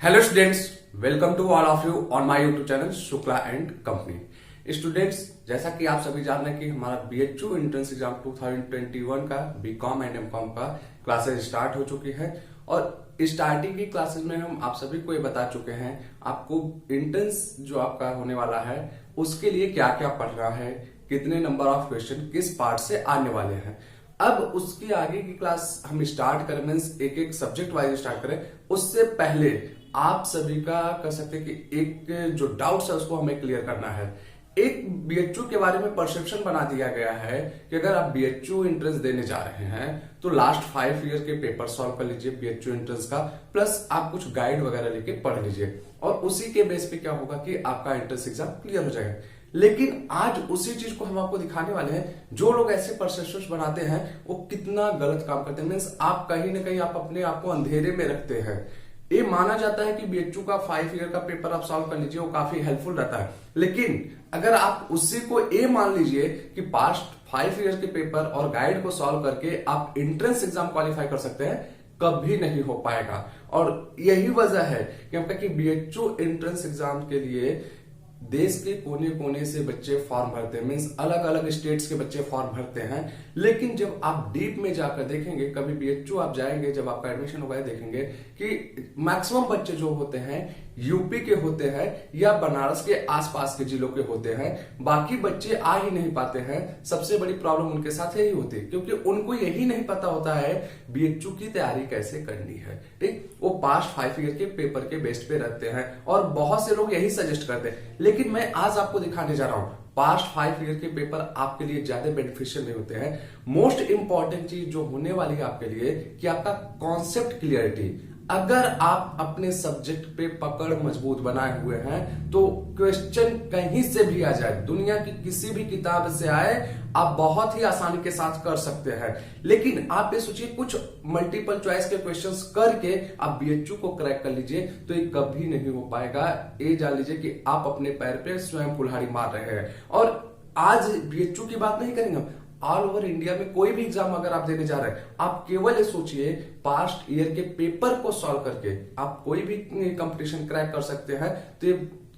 Hello students, welcome to all of you on my YouTube channel Shukla and company. Students, जैसा कि आप सभी जान रहे हैं कि हमारा बीएचयू एंट्रेंस एग्जाम 2021 का बीकॉम एंड एमकॉम का क्लासेस स्टार्ट हो चुकी है और स्टार्टिंग की क्लासेस में हम आप सभी को ये बता चुके हैं आपको एंट्रेंस जो आपका होने वाला है उसके लिए क्या क्या पढ़ना है, कितने नंबर ऑफ क्वेश्चन किस पार्ट से आने वाले हैं। अब उसकी आगे की क्लास हम स्टार्ट करें, मीन्स एक एक सब्जेक्ट वाइज स्टार्ट करें, उससे पहले आप सभी का कह सकते हैं कि एक जो डाउट्स है उसको हमें क्लियर करना है। एक बीएचयू के बारे में परसेप्शन बना दिया गया है कि अगर आप बीएचयू एंट्रेंस देने जा रहे हैं तो लास्ट 5 ईयर के पेपर सॉल्व कर लीजिए बीएचयू एंट्रेंस का, प्लस आप कुछ गाइड वगैरह लेके पढ़ लीजिए और उसी के बेस पे क्या होगा कि आपका एंट्रेंस एग्जाम क्लियर हो जाएगा। लेकिन आज उसी चीज को हम आपको दिखाने वाले हैं। जो लोग ऐसे परसेप्शन बनाते हैं वो कितना गलत काम करते हैं, मीन्स आप कहीं ना कहीं आप अपने आप को अंधेरे में रखते हैं। ये माना जाता है कि बीएचयू का 5 ईयर का पेपर आप सॉल्व कर लीजिए, वो काफी हेल्पफुल रहता है। लेकिन अगर आप उसी को ये मान लीजिए कि पास्ट 5 ईयर के पेपर और गाइड को सॉल्व करके आप एंट्रेंस एग्जाम क्वालिफाई कर सकते हैं, कभी नहीं हो पाएगा। और यही वजह है कि हम कहते हैं कि बीएचयू एंट्रेंस एग्जाम के लिए देश के कोने कोने से बच्चे फॉर्म भरते हैं, मीन्स अलग अलग स्टेट्स के बच्चे फॉर्म भरते हैं। लेकिन जब आप डीप में जाकर देखेंगे, कभी बीएचयू आप जाएंगे, जब आपका एडमिशन होगा देखेंगे कि मैक्सिमम बच्चे जो होते हैं यूपी के होते हैं या बनारस के आसपास के जिलों के होते हैं। बाकी बच्चे आ ही नहीं पाते हैं। सबसे बड़ी प्रॉब्लम उनके साथ यही होती है क्योंकि उनको यही नहीं पता होता है बीएचयू की तैयारी कैसे करनी है। ठीक, वो पास्ट 5 ईयर के पेपर के बेस्ट पे रहते हैं और बहुत से लोग यही सजेस्ट करते हैं। लेकिन मैं आज आपको दिखाने जा रहा हूं पास्ट 5 ईयर के पेपर आपके लिए ज्यादा बेनिफिशियल नहीं होते हैं। मोस्ट इंपॉर्टेंट चीज जो होने वाली है आपके लिए कि आपका कॉन्सेप्ट क्लियरिटी। अगर आप अपने सब्जेक्ट पे पकड़ मजबूत बनाए हुए हैं तो क्वेश्चन कहीं से भी आ जाए, दुनिया की किसी भी किताब से आए, आप बहुत ही आसानी के साथ कर सकते हैं। लेकिन आप ये सोचिए कुछ मल्टीपल चॉइस के क्वेश्चंस करके आप बीएचयू को क्रैक कर लीजिए तो ये कभी नहीं हो पाएगा। ये जान लीजिए कि आप अपने पैर पे स्वयं कुल्हाड़ी मार रहे हैं। और आज बीएचयू की बात नहीं करेंगे, ऑल ओवर इंडिया में कोई भी एग्जाम अगर आप देने जा रहे हैं, आप केवल ये सोचिए पास्ट ईयर के पेपर को सॉल्व करके आप कोई भी कंपटीशन क्रैक कर सकते हैं, तो ये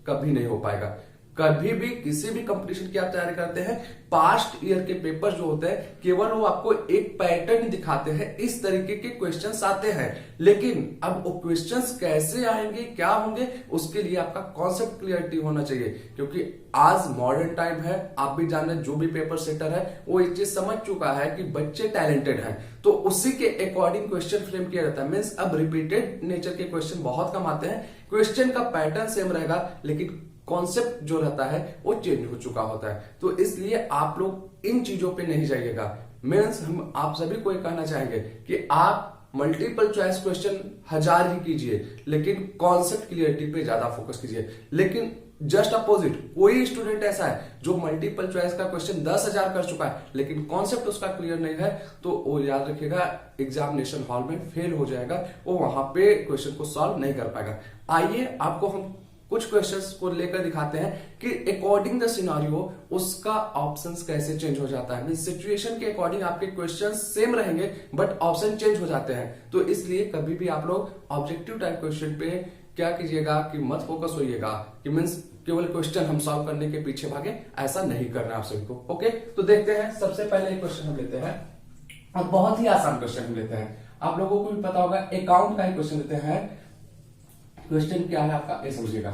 कभी नहीं हो पाएगा। कभी भी किसी भी कंपटीशन की आप तैयारी करते हैं, पास्ट ईयर के पेपर जो होते हैं केवल वो आपको एक पैटर्न दिखाते हैं, इस तरीके के क्वेश्चंस आते हैं। लेकिन अब वो क्वेश्चंस कैसे आएंगे, क्या होंगे, उसके लिए आपका कॉन्सेप्ट क्लियरिटी होना चाहिए। क्योंकि आज मॉडर्न टाइम है, आप भी जान रहे हैं, जो भी पेपर सेटर है वो एक चीज समझ चुका है कि बच्चे टैलेंटेड हैं, तो उसी के अकॉर्डिंग क्वेश्चन फ्रेम किया जाता है। मीन्स अब रिपीटेड नेचर के क्वेश्चन बहुत कम आते हैं। क्वेश्चन का पैटर्न सेम रहेगा लेकिन कॉन्सेप्ट जो रहता है वो चेंज हो चुका होता है। तो इसलिए आप लोग इन चीजों पे नहीं जाइएगा। मीन्स हम आप सभी को ये कहना चाहेंगे कि आप मल्टीपल चॉइस क्वेश्चन 1000 ही कीजिए लेकिन कॉन्सेप्ट क्लियरिटी पे ज्यादा फोकस कीजिए। लेकिन जस्ट अपोजिट कोई स्टूडेंट ऐसा है जो मल्टीपल चॉइस का क्वेश्चन 10,000 कर चुका है लेकिन कॉन्सेप्ट उसका क्लियर नहीं है, तो वो याद रखिएगा एग्जामिनेशन हॉल में फेल हो जाएगा, वो वहां पे क्वेश्चन को सॉल्व नहीं कर पाएगा। आइए आपको हम कुछ क्वेश्चंस को लेकर दिखाते हैं कि अकॉर्डिंग द सिनेरियो उसका ऑप्शंस कैसे चेंज हो जाता है। मींस सिचुएशन के अकॉर्डिंग आपके क्वेश्चंस सेम रहेंगे बट ऑप्शन चेंज हो जाते हैं। तो इसलिए कभी भी आप लोग ऑब्जेक्टिव टाइप क्वेश्चन पे क्या कीजिएगा कि मत फोकस होइएगा कि मीन्स केवल क्वेश्चन हम सॉल्व करने के पीछे भागे, ऐसा नहीं करना आप सभी को। ओके, तो देखते हैं। सबसे पहले एक क्वेश्चन हम लेते हैं और बहुत ही आसान क्वेश्चन हम लेते हैं। आप लोगों को भी पता होगा, अकाउंट का ही क्वेश्चन लेते हैं। क्वेश्चन क्या है आपका, ये समझिएगा।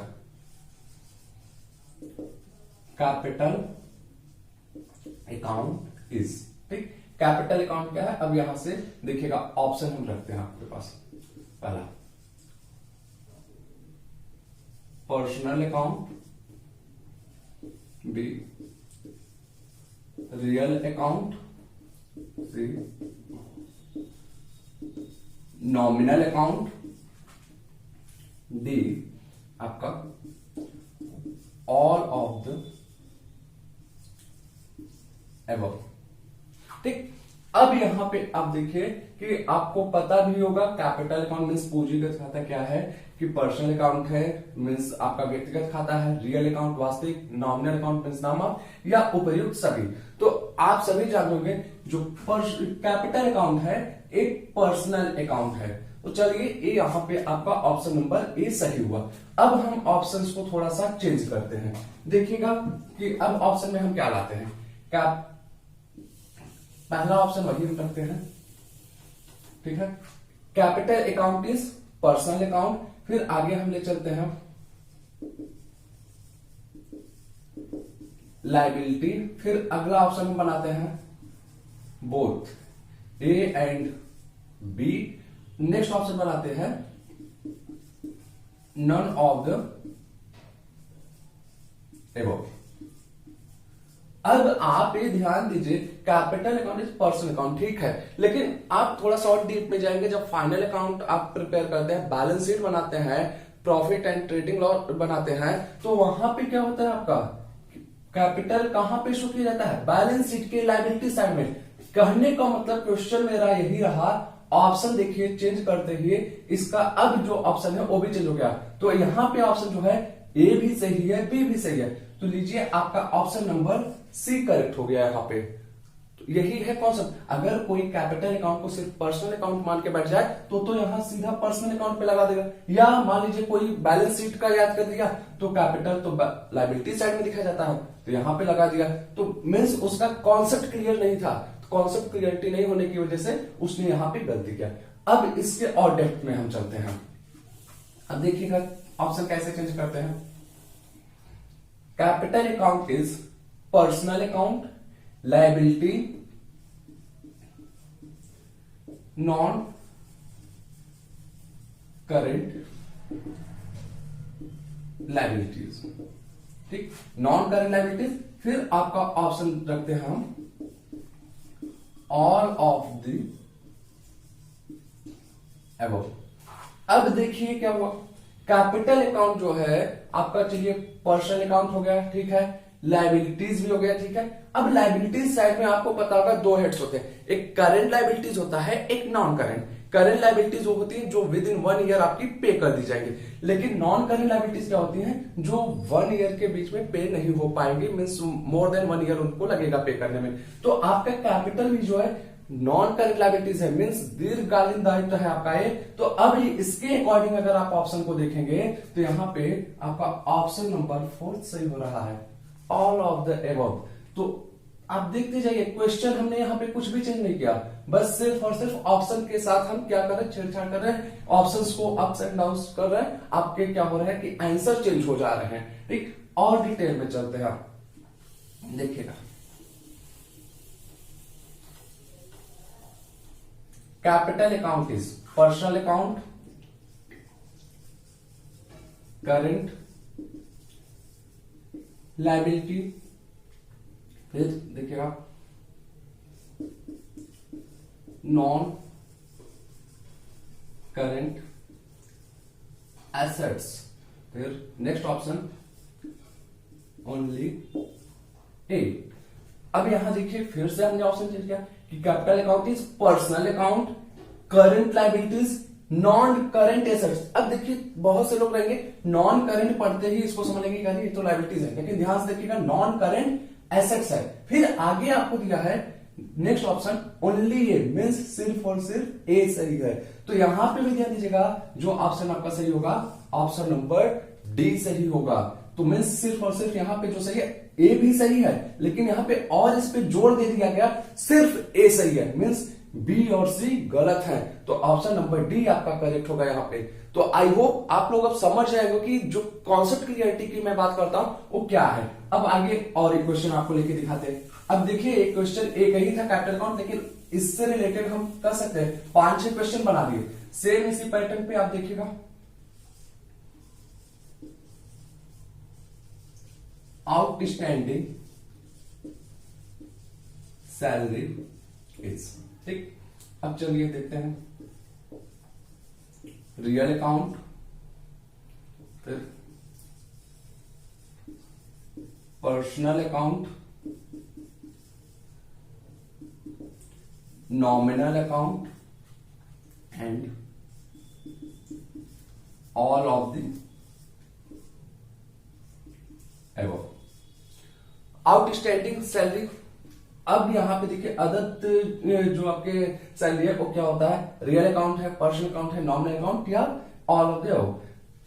कैपिटल अकाउंट इज, ठीक, कैपिटल अकाउंट क्या है। अब यहां से देखिएगा ऑप्शन हम रखते हैं आपके पास। पहला personal account, B real account, C nominal account, D आपका ऑल ऑफ द एबव। ठीक, अब यहां पे आप देखिए कि आपको पता भी होगा कैपिटल अकाउंट मीन्स पूंजीगत खाता क्या है, कि पर्सनल अकाउंट है मीन्स आपका व्यक्तिगत खाता है, रियल अकाउंट वास्तविक, नॉमिनल अकाउंट मीन्स नामक या उपर्युक्त सभी। तो आप सभी जानोगे जो कैपिटल अकाउंट है एक पर्सनल अकाउंट है। तो चलिए ये यहाँ पे आपका ऑप्शन नंबर ए सही हुआ। अब हम ऑप्शंस को थोड़ा सा चेंज करते हैं। देखिएगा कि अब ऑप्शन में हम क्या लाते हैं। क्या पहला ऑप्शन वही हम रखते हैं, ठीक है। Capital account is personal account, फिर आगे हम ले चलते हैं लाइबिलिटी, फिर अगला ऑप्शन हम बनाते हैं both A and B, next option बनाते हैं नन ऑफ द एबव। अब आप ये ध्यान दीजिए capital account is personal account, ठीक है, लेकिन आप थोड़ा सा और डीप में जाएंगे जब फाइनल अकाउंट आप प्रिपेयर करते हैं, बैलेंस शीट बनाते हैं, प्रॉफिट एंड ट्रेडिंग लॉ बनाते हैं, तो वहां पे क्या होता है आपका कैपिटल कहां पे शो किया जाता है, बैलेंस शीट के लायबिलिटी साइड में। कहने का मतलब क्वेश्चन मेरा यही रहा, ऑप्शन देखिए चेंज करते ही इसका अब जो ऑप्शन है वो भी चेंज हो गया। तो यहां पे ऑप्शन जो है ए भी सही है, बी भी सही है, तो लीजिए आपका ऑप्शन नंबर सी करेक्ट हो गया यहाँ पे। तो यही है कॉन्सेप्ट। अगर कोई कैपिटल अकाउंट को सिर्फ पर्सनल अकाउंट मान के बैठ जाए तो यहाँ सीधा पर्सनल अकाउंट पे लगा देगा, या मान लीजिए कोई बैलेंस शीट का याद कर दिया तो कैपिटल तो लायबिलिटी साइड में दिखा जाता है तो यहाँ पे लगा दिया, तो मीन्स उसका कॉन्सेप्ट क्लियर नहीं था। कॉन्सेप्ट क्लियरिटी नहीं होने की वजह से उसने यहाँ पे गलती किया। अब इसके और डेप्थ में हम चलते हैं। अब देखिएगा ऑप्शन कैसे चेंज करते हैं। Capital account is personal account, liability non current liabilities, ठीक, नॉन करेंट लायबिलिटीज। फिर आपका ऑप्शन रखते हैं हम ऑल ऑफ द अबव। अब देखिए क्या हुआ, कैपिटल अकाउंट जो है आपका चलिए पर्सनल अकाउंट हो गया, ठीक है, लायबिलिटीज भी हो गया, ठीक है। अब लायबिलिटीज साइड में आपको पता होगा दो हेड्स होते हैं, एक करेंट लायबिलिटीज होता है, एक नॉन करेंट। करेंट लायबिलिटीज वो होती है जो विद इन 1 ईयर आपकी पे कर दी जाएंगी, लेकिन नॉन करेंट लायबिलिटीज क्या होती हैं जो 1 ईयर के बीच में पे नहीं हो पाएंगी, मीन्स मोर देन 1 ईयर उनको लगेगा पे करने में। तो आपका कैपिटल भी जो है नॉन करेंट लायबिलिटीज है, मीन्स दीर्घकालीन दायित्व है आपका ये। तो अब इसके अकॉर्डिंग अगर आप ऑप्शन को देखेंगे तो यहाँ पे आपका ऑप्शन नंबर 4 सही हो रहा है, ऑल ऑफ द अबव। तो आप देखते जाइए क्वेश्चन हमने यहाँ पे कुछ भी चेंज नहीं किया, बस सिर्फ और सिर्फ ऑप्शन के साथ हम क्या कर रहे हैं, छेड़छाड़ कर रहे हैं, ऑप्शंस को अप्स एंड डाउन कर रहे हैं। आपके क्या हो रहा है कि आंसर चेंज हो जा रहे हैं, ठीक। और डिटेल में चलते हैं, देखिएगा capital account is personal account, current liability, फिर देखिएगा नॉन करेंट एसेट्स, फिर नेक्स्ट ऑप्शन ओनली ए। अब यहां देखिए फिर से हमने ऑप्शन चेंज किया कि capital account is personal account, current liabilities, non current assets. अब देखिए बहुत से लोग रहेंगे नॉन करेंट पढ़ते ही इसको समझ लेंगे ये तो लायबिलिटीज है, लेकिन ध्यान से देखिएगा नॉन करेंट एसेट्स है। फिर आगे आपको दिया है नेक्स्ट ऑप्शन ओनली ए, मींस सिर्फ और सिर्फ ए सही है। तो यहां पे भी ध्यान दीजिएगा जो ऑप्शन आपका सही होगा ऑप्शन नंबर डी सही होगा। तो मींस सिर्फ और सिर्फ यहां पे जो सही है ए भी सही है, लेकिन यहां पे और इस पे जोर दे दिया गया सिर्फ ए सही है, मींस बी और सी गलत है। तो ऑप्शन नंबर डी आपका करेक्ट होगा यहाँ पे। तो आई होप आप लोग अब समझ जाएंगे कि जो कॉन्सेप्ट क्लियरिटी की मैं बात करता हूं वो क्या है। अब आगे और एक क्वेश्चन आपको लेके दिखाते हैं। अब देखिए एक क्वेश्चन एक ही था कैपिटल अकाउंट, लेकिन इससे रिलेटेड हम कर सकते हैं 5-6 क्वेश्चन बना दिए सेम इसी पैटर्न पे। आप देखिएगा आउटस्टैंडिंग सैलरी इज, ठीक। अब चलिए देखते हैं रियल अकाउंट, फिर personal account, nominal account and all of the above. Outstanding salary अब यहाँ पे देखिए अदर जो आपके सैलरी है वो क्या होता है, रियल अकाउंट है, पर्सनल अकाउंट है, नॉमिनल अकाउंट या all of the above.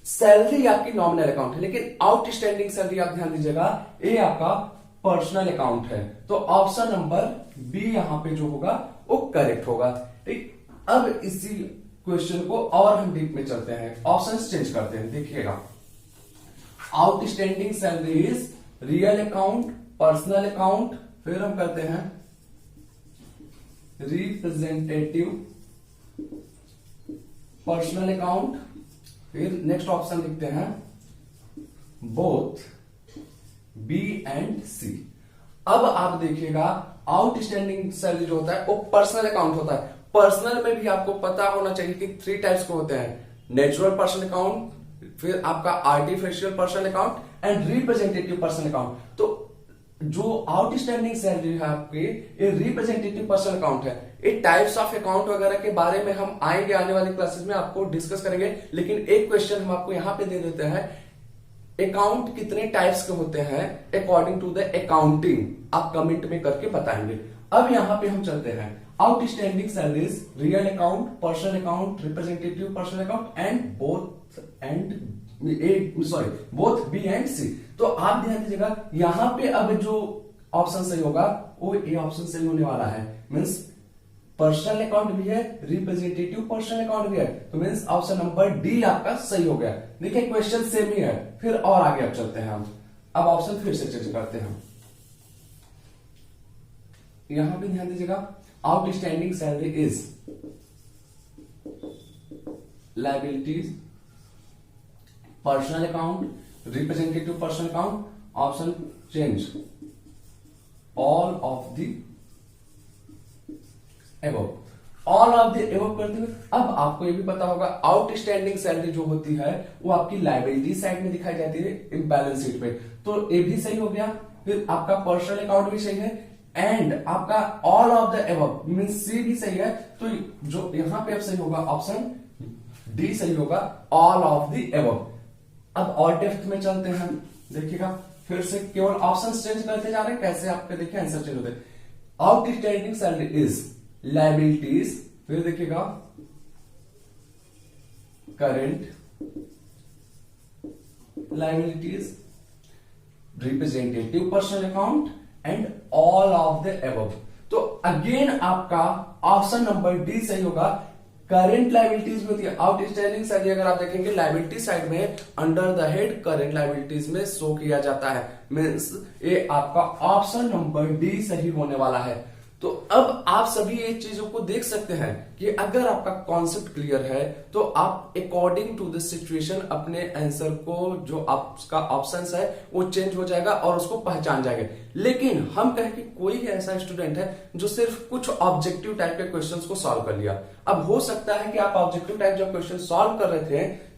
Salary आपकी नॉमिनल अकाउंट है, लेकिन आउटस्टैंडिंग सैलरी आप ध्यान दीजिएगा ये आपका पर्सनल अकाउंट है। तो ऑप्शन नंबर बी यहां पे जो होगा वो करेक्ट होगा। ठीक, अब इसी क्वेश्चन को और हम डीप में चलते हैं, ऑप्शन चेंज करते हैं। देखिएगा, outstanding salary is real account, personal account, फिर हम करते हैं रिप्रेजेंटेटिव पर्सनल अकाउंट, फिर नेक्स्ट ऑप्शन लिखते हैं बोथ बी एंड सी। अब आप देखिएगा आउटस्टैंडिंग सैलरी जो होता है वो पर्सनल अकाउंट होता है। पर्सनल में भी आपको पता होना चाहिए कि 3 टाइप्स के होते हैं, नेचुरल पर्सनल अकाउंट, फिर आपका artificial personal account and representative personal account. तो जो आउटस्टैंडिंग सैलरी है आपकी ये रिप्रेजेंटेटिव पर्सनल अकाउंट है। ये टाइप्स ऑफ अकाउंट वगैरह के बारे में हम आएंगे आने वाली क्लासेस में आपको डिस्कस करेंगे, लेकिन एक क्वेश्चन हम आपको यहां पे दे देते हैं, अकाउंट कितने टाइप्स के होते हैं अकॉर्डिंग टू द अकाउंटिंग, आप कमेंट में करके बताएंगे। अब यहां पे हम चलते हैं, outstanding salaries real account, personal account, representative personal account and both B and C. तो आप ध्यान दीजिएगा यहां पे अब जो ऑप्शन सही होगा वो ए ऑप्शन सही होने वाला है। मींस पर्सनल अकाउंट भी है, रिप्रेजेंटेटिव पर्सनल अकाउंट भी है, तो मींस ऑप्शन नंबर डी आपका सही हो गया। देखिए क्वेश्चन सेम ही है, फिर और आगे अब चलते हैं हम। अब ऑप्शन फिर से चेंज करते हैं। यहां पे ध्यान दीजिएगा, outstanding salary is liabilities personal account, representative personal account, option change all of the above. All of the above करते हुए अब आपको ये भी पता होगा आउटस्टैंडिंग सैलरी जो होती है वो आपकी लायबिलिटी साइड में दिखाई जाती है बैलेंस शीट पे, तो ए भी सही हो गया। फिर आपका पर्सनल अकाउंट भी सही है एंड आपका all of the above means C भी सही है। तो जो यहां पे अब सही होगा ऑप्शन डी सही होगा, ऑल ऑफ द एबव। अब और डेप्थ में चलते हैं, देखिएगा फिर से केवल ऑप्शन चेंज करते जा रहे हैं, कैसे आपके देखिए आंसर चेंज होते हैं। आउटस्टैंडिंग सैलरी इज लायबिलिटीज, फिर देखिएगा current liabilities, representative personal account and all of the above. तो अगेन आपका ऑप्शन नंबर डी सही होगा। करेंट लायबिलिटीज में होती है आउटस्टैंडिंग सैलरी, अगर आप देखेंगे लायबिलिटी साइड में under the head current liabilities में शो किया जाता है, मींस ये आपका ऑप्शन नंबर डी सही होने वाला है। तो अब आप सभी ये चीजों को देख सकते हैं कि अगर आपका कॉन्सेप्ट क्लियर है तो आप अकॉर्डिंग टू द सिचुएशन अपने आंसर को जो आपका ऑप्शंस है वो चेंज हो जाएगा और उसको पहचान जाएगा। लेकिन हम कहें कि कोई ऐसा स्टूडेंट है जो सिर्फ कुछ ऑब्जेक्टिव टाइप के क्वेश्चंस को सॉल्व कर लिया, अब हो सकता है कि आप ऑब्जेक्टिव टाइप जो क्वेश्चन सॉल्व कर रहे थे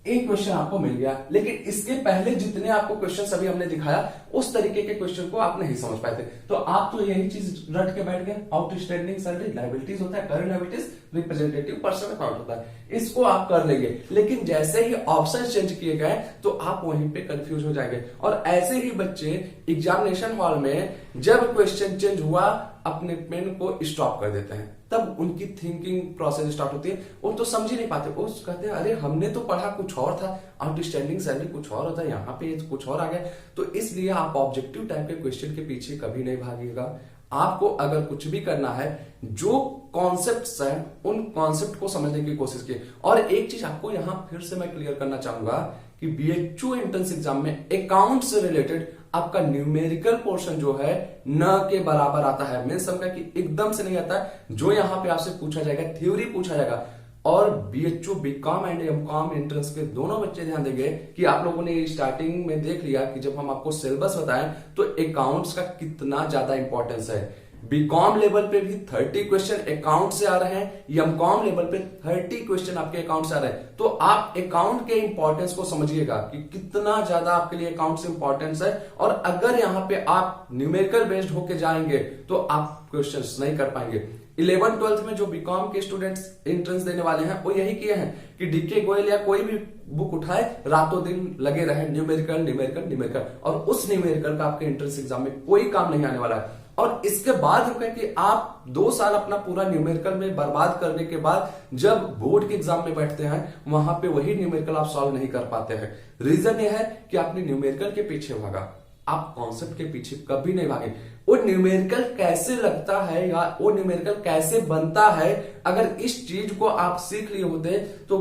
एक क्वेश्चन आपको मिल गया, लेकिन इसके पहले जितने आपको क्वेश्चन अभी हमने दिखाया उस तरीके के क्वेश्चन को आप नहीं समझ पाए थे, तो आप तो यही चीज रट के बैठ गए। आउटस्टैंडिंग सैलरी लायबिलिटीज होता है, current liabilities representative personal account होता है, इसको आप कर लेंगे। लेकिन जैसे ही ऑप्शन चेंज किए गए तो आप वहीं पे कंफ्यूज हो जाएंगे। और ऐसे ही बच्चे एग्जामिनेशन हॉल में जब क्वेश्चन चेंज हुआ अपने पेन को स्टॉप कर देते हैं, तब उनकी थिंकिंग प्रोसेस स्टार्ट होती है, वो तो समझ ही नहीं पाते, वो कहते हैं अरे हमने तो पढ़ा कुछ और था, आउटस्टैंडिंग सैलरी कुछ और होता है, यहाँ पे कुछ और आ गया। तो इसलिए आप ऑब्जेक्टिव टाइप के क्वेश्चन के पीछे कभी नहीं भागिएगा। आपको अगर कुछ भी करना है, जो कॉन्सेप्ट्स हैं उन कॉन्सेप्ट को समझने की कोशिश की। और एक चीज आपको यहां फिर से मैं क्लियर करना चाहूंगा कि बीएचयू एंट्रेंस एग्जाम में अकाउंट से रिलेटेड आपका न्यूमेरिकल पोर्शन जो है न के बराबर आता है, मीन समझा कि एकदम से नहीं आता है। जो यहां पे आपसे पूछा जाएगा थ्योरी पूछा जाएगा। और BHU BCom and MCom entrance के दोनों बच्चे ध्यान देंगे कि आप लोगों ने स्टार्टिंग में देख लिया कि जब हम आपको सिलेबस बताएं तो अकाउंट्स का कितना ज्यादा इंपॉर्टेंस है। बीकॉम लेवल पे भी 30 क्वेश्चन अकाउंट से आ रहे हैं, एमकॉम लेवल पे 30 क्वेश्चन आपके अकाउंट से आ रहे हैं। तो आप अकाउंट के इंपॉर्टेंस को समझिएगा कि कितना ज्यादा आपके लिए अकाउंट से इंपॉर्टेंस है। और अगर यहाँ पे आप न्यूमेरिकल बेस्ड होके जाएंगे तो आप क्वेश्चंस नहीं कर पाएंगे। 11th-12th में जो बीकॉम के स्टूडेंट्स एंट्रेंस देने वाले हैं वो यही किए हैं कि डीके गोयल या कोई भी बुक उठाए रातों दिन लगे रहे न्यूमेरिकल न्यूमेरिकल न्यूमेरिकल, और उस न्यूमेरिकल का आपके एंट्रेंस एग्जाम में कोई काम नहीं आने वाला है। और इसके बाद हम कहें कि आप 2 साल अपना पूरा न्यूमेरिकल में बर्बाद करने के बाद जब बोर्ड के एग्जाम में बैठते हैं वहां पे वही न्यूमेरिकल आप सॉल्व नहीं कर पाते हैं। रीजन यह है कि आपने न्यूमेरिकल के पीछे भागा, आप कॉन्सेप्ट के पीछे कभी नहीं भागे। वो न्यूमेरिकल कैसे लगता है या वो न्यूमेरिकल कैसे बनता है, अगर इस चीज को आप सीख लिए होते तो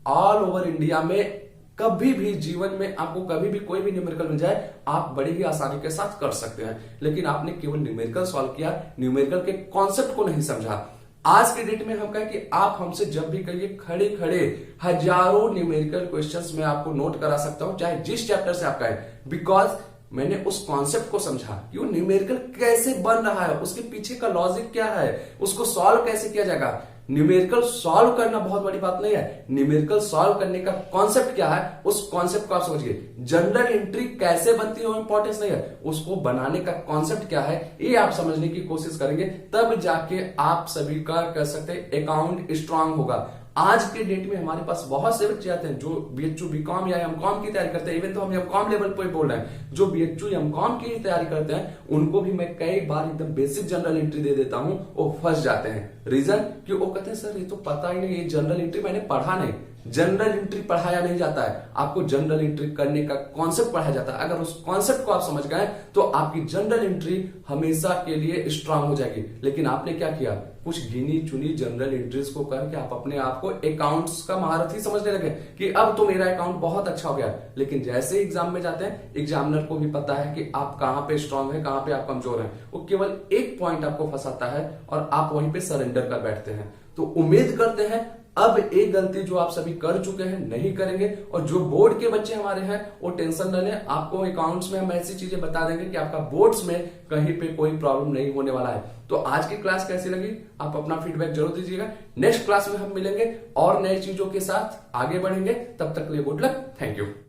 ऑल ओवर इंडिया में कभी भी जीवन में आपको कभी भी कोई भी न्यूमेरिकल मिल जाए आप बड़ी ही आसानी के साथ कर सकते हैं। लेकिन आपने केवल न्यूमेरिकल सॉल्व किया, न्यूमेरिकल के कॉन्सेप्ट को नहीं समझा। आज के डेट में हम कहें कि आप हमसे जब भी कहिए खड़े खड़े हजारों न्यूमेरिकल क्वेश्चंस में आपको नोट करा सकता हूं, चाहे जिस चैप्टर से आपका है, बिकॉज मैंने उस कॉन्सेप्ट को समझा कि वो न्यूमेरिकल कैसे बन रहा है, उसके पीछे का लॉजिक क्या है, उसको सॉल्व कैसे किया जाएगा। न्यूमेरिकल सॉल्व करना बहुत बड़ी बात नहीं है, न्यूमेरिकल सॉल्व करने का कॉन्सेप्ट क्या है उस कॉन्सेप्ट को आप समझिए। जनरल एंट्री कैसे बनती है वो इंपॉर्टेंस नहीं है, उसको बनाने का कॉन्सेप्ट क्या है ये आप समझने की कोशिश करेंगे, तब जाके आप सभी का कह सकते हैं अकाउंट स्ट्रांग होगा। आज के डेट में हमारे पास बहुत से बच्चे आते हैं जो बीएचयू बीकॉम या एमकॉम की तैयारी करते हैं, इवन तो हम एमकॉम लेवल पे बोल रहे हैं, जो बीएचयू एमकॉम की तैयारी करते हैं उनको भी मैं कई बार एकदम बेसिक जनरल एंट्री दे देता हूं, वो फंस जाते हैं। रीजन कि वो कहते हैं सर ये तो पता ही नहीं, ये जनरल एंट्री मैंने पढ़ा नहीं। जनरल एंट्री पढ़ाया नहीं जाता है, आपको जनरल एंट्री करने का कॉन्सेप्ट पढ़ाया जाता है। अगर उस कॉन्सेप्ट को आप समझ गए तो आपकी जनरल एंट्री हमेशा के लिए स्ट्रांग हो जाएगी। लेकिन आपने क्या किया, कुछ गिनी चुनी जनरल एंट्रीज को करके आप अपने आप को अकाउंट्स का महारथी समझने लगे कि अब तो मेरा अकाउंट बहुत अच्छा हो गया। लेकिन जैसे एग्जाम में जाते हैं एग्जामिनर को भी पता है कि आप कहां पे स्ट्रांग है, कहां पे आप कमजोर हैं, वो केवल एक पॉइंट आपको फंसाता है और आप वहीं पे सरेंडर कर बैठते हैं। तो उम्मीद करते हैं अब एक गलती जो आप सभी कर चुके हैं नहीं करेंगे, और जो बोर्ड के बच्चे हमारे हैं वो टेंशन न लें, आपको अकाउंट्स में हम ऐसी चीजें बता देंगे कि आपका बोर्ड्स में कहीं पे कोई प्रॉब्लम नहीं होने वाला है। तो आज की क्लास कैसी लगी आप अपना फीडबैक जरूर दीजिएगा। नेक्स्ट क्लास में हम मिलेंगे और नई चीजों के साथ आगे बढ़ेंगे, तब तक के लिए गुड लक, थैंक यू।